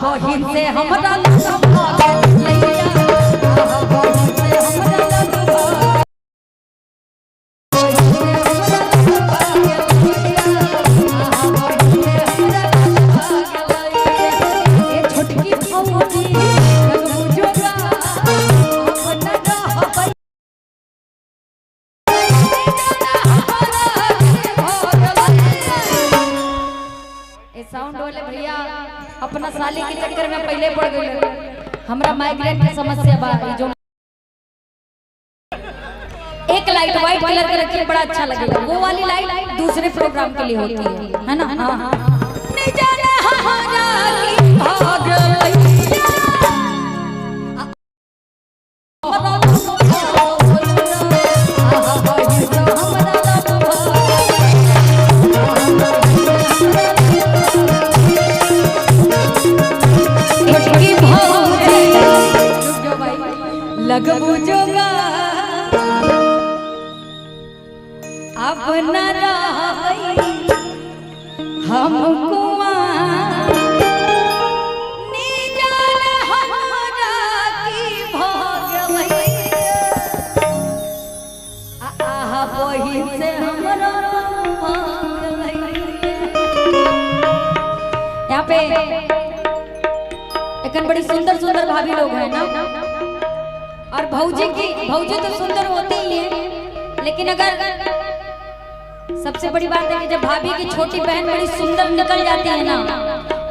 बहिन से हमरा भागे लैया बहिन से हमरा छोटकी भौजी साउंड वाले भैया अपना साली के चक्कर में पहले पड़ गए। हमरा माइग्रेन की समस्या बा। जो एक लाइट व्हाइट कलर के रखिए बड़ा अच्छा लगेगा। वो वाली लाइट दूसरे प्रोग्राम के लिए होती है ना। नहीं जाने हमारा की भाग लैया लगबू जोगा अपना रही हम कुआं निजान हमारा की भाग लैया आहा बहिन से हमरा भाग लैया। यहाँ पे एक बड़ी सुंदर सुंदर भाभी लोग हैं ना। और भौजी तो सुंदर होती ही है, लेकिन अगर सबसे बड़ी बात है कि जब भाभी की छोटी बहन बड़ी सुंदर निकल जाती है ना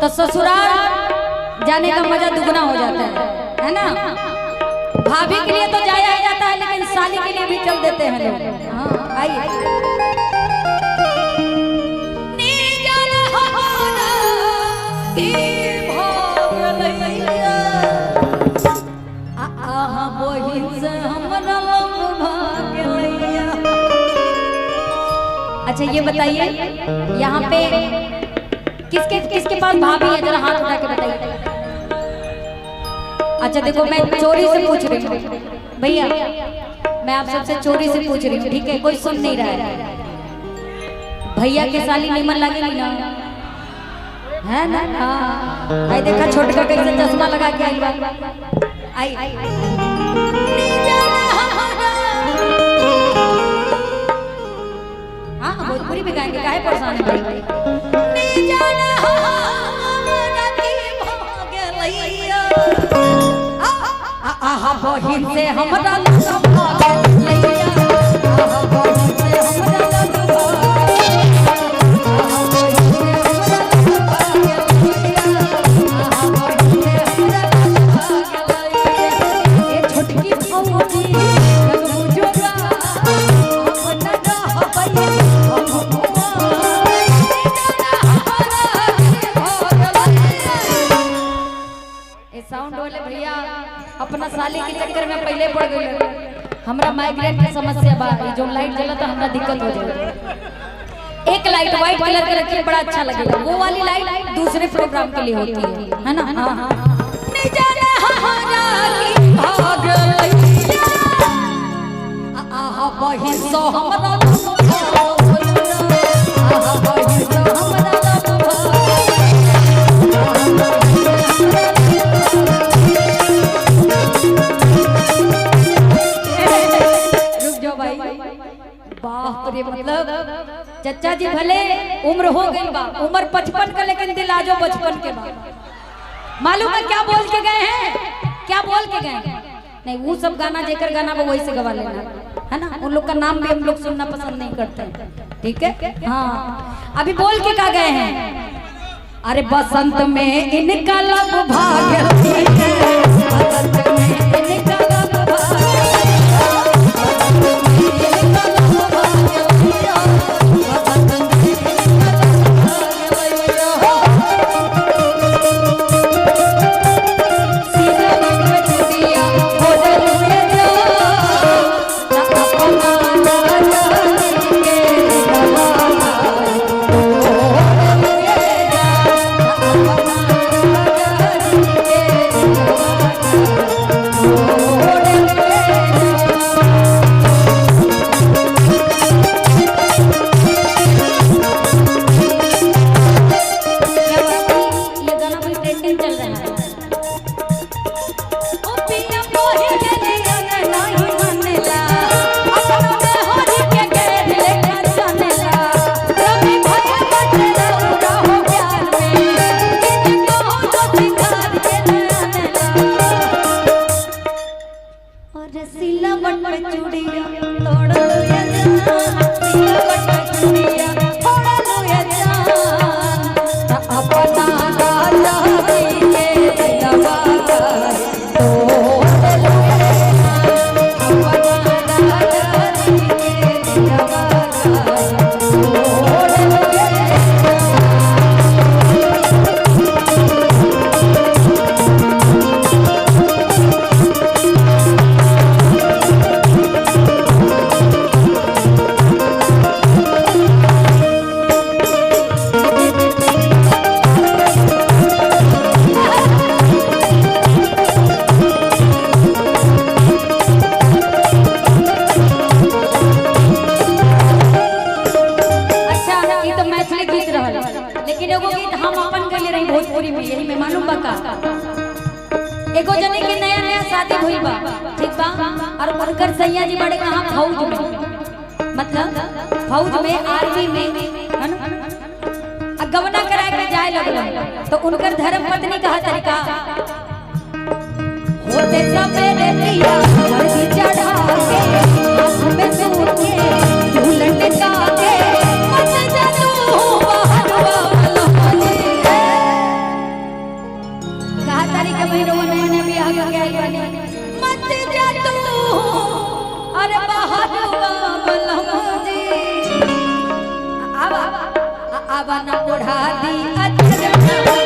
तो ससुराल जाने का मजा दुगना हो जाता है ना। भाभी के लिए तो जाया ही जाता है, लेकिन साली के लिए भी चल देते हैं लोग। हाँ आइए अच्छा ये बताइए यहाँ पे किसके पास भाभी है, जरा हाथ उठा के बताइए। अच्छा देखो मैं चोरी से पूछ रही हूँ भैया, मैं आप सबसे चोरी से पूछ रही हूँ, ठीक है? कोई सुन नहीं रहा है। भैया के साली निमन लगेगी ना, है ना? हाँ आई देखा छोटका कैसे चश्मा लगा के आई भोजपुरी भी गाएंगे, काहे परेशान है भाई? नहीं जाना हमारा की भाग लैया आहा बहिन से हमरा भाग लैया आहा बहिन से हमरा छोटकी भौजी साउंड वाले भैया अपना साली के चक्कर में पहले पड़ गए। हमरा माइग्रेन की समस्या बा। जो लाइट जला तो हमरा दिक्कत हो जाए। एक लाइट व्हाइट कलर के रखिए बड़ा अच्छा लगेगा। वो वाली लाइट दूसरे प्रोग्राम के लिए होती है ना। नहीं जाने हमारा की भाग लैया आहा बहिन सो हमरा आहा बहिन सो हमरा बाप रे। मतलब चचा जी भले उम्र हो गई बा, उम्र 55 का, लेकिन दिल आजो बचपन के बा। मालूम है क्या बोल के गए हैं? क्या बोल के गए? नहीं वो सब गाना जेकर गाना वो वही से गवा लेना, है ना? उन लोग का नाम भी हम लोग सुनना पसंद नहीं करते, ठीक है? हाँ अभी बोल के क्या गए हैं? अरे बसंत में इनका लब भाग्य बसंत में इनका लब Oh भोजपुरी में यही में मालूम बा का एगो जने के नया नया शादी हुई बा ठीक बा और उनकर सैया जी बड़े कहां फौज में मतलब फौज में आर्मी में है ना गवना करा के जाए लगल तो उनकर धर्म पत्नी कहा तरीका होते सवेरे पिया वर्दी चढ़ा के हाथ में सूट के दुल्हन का के मत जा तू बहनवा लहनी कहा तरीका बहनवा ने बियाह के आई बनी मत जा तू अरे बहनवा लहनी आवा ना ओढ़ा दी अजरवा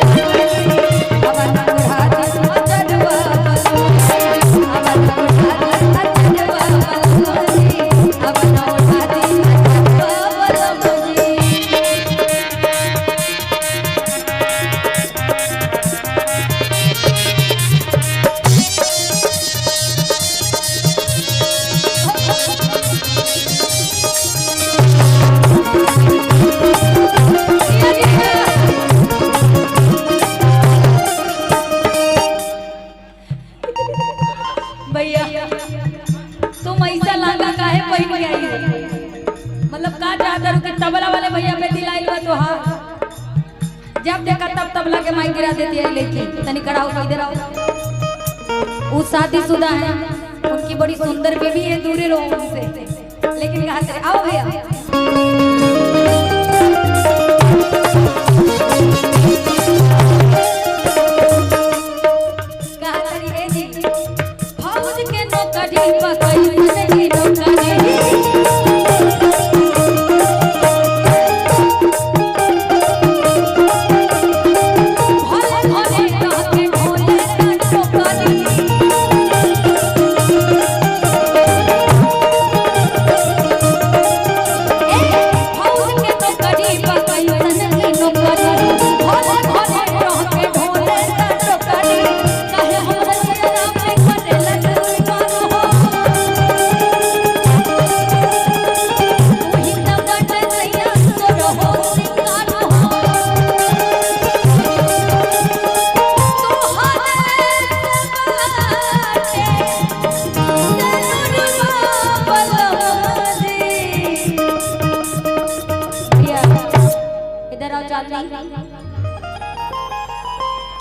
आवा ना ओढ़ा दी अजरवा आवा ना ओढ़ा दी अजरवा आवा ना ओढ़ा दी भैया तुम ऐसा लागा काहे पहन के आई मतलब का चाहता कि तबला वाले भैया पे दिलाइल बा तो हां जब देखा तब तबला के माई गिरा देती है लेके तनी कराओ इधर आओ वो शादीशुदा है उनकी बड़ी सुंदर बीवी है दूरी रहो उनसे लेकिन कहा करे आओ भैया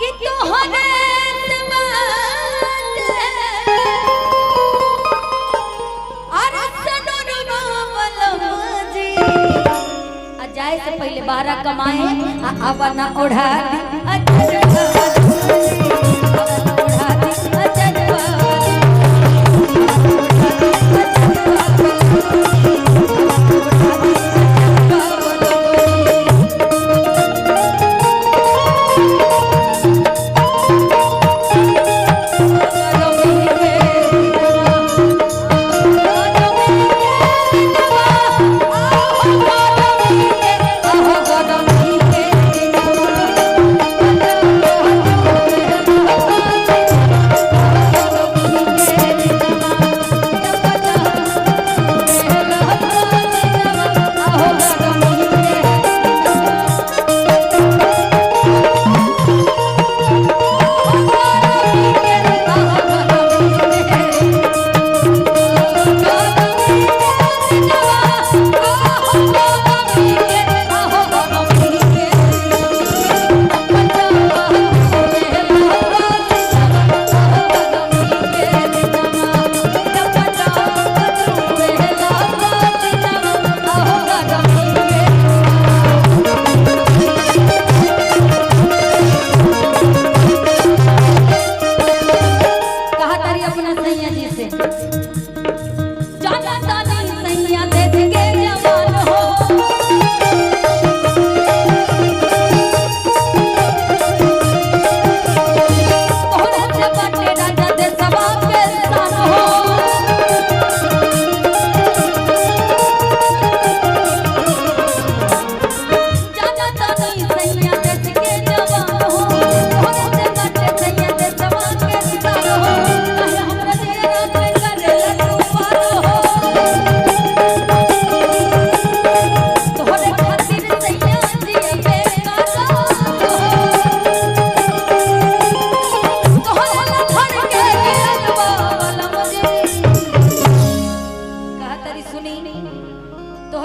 कि तोहरे जाए से पहले 12 कमाए आवा ना ओढ़ा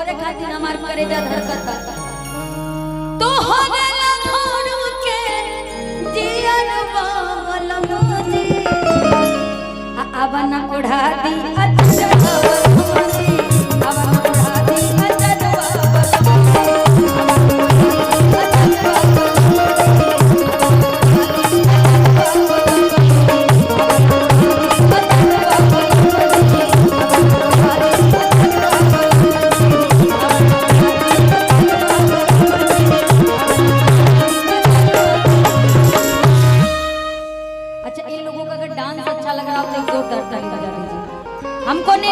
तोहरे खातिर हमार करेजा धड़कता तोहरे लखनऊ के जियन बालम जी अवन उड़ा दी अच्छा बालम जी अवन उड़ा दी अच्छा बालम अच्छा इन लोगों का अगर डांस अच्छा लग रहा हो तो एक जोरदार ताली बजा दीजिए हमको नहीं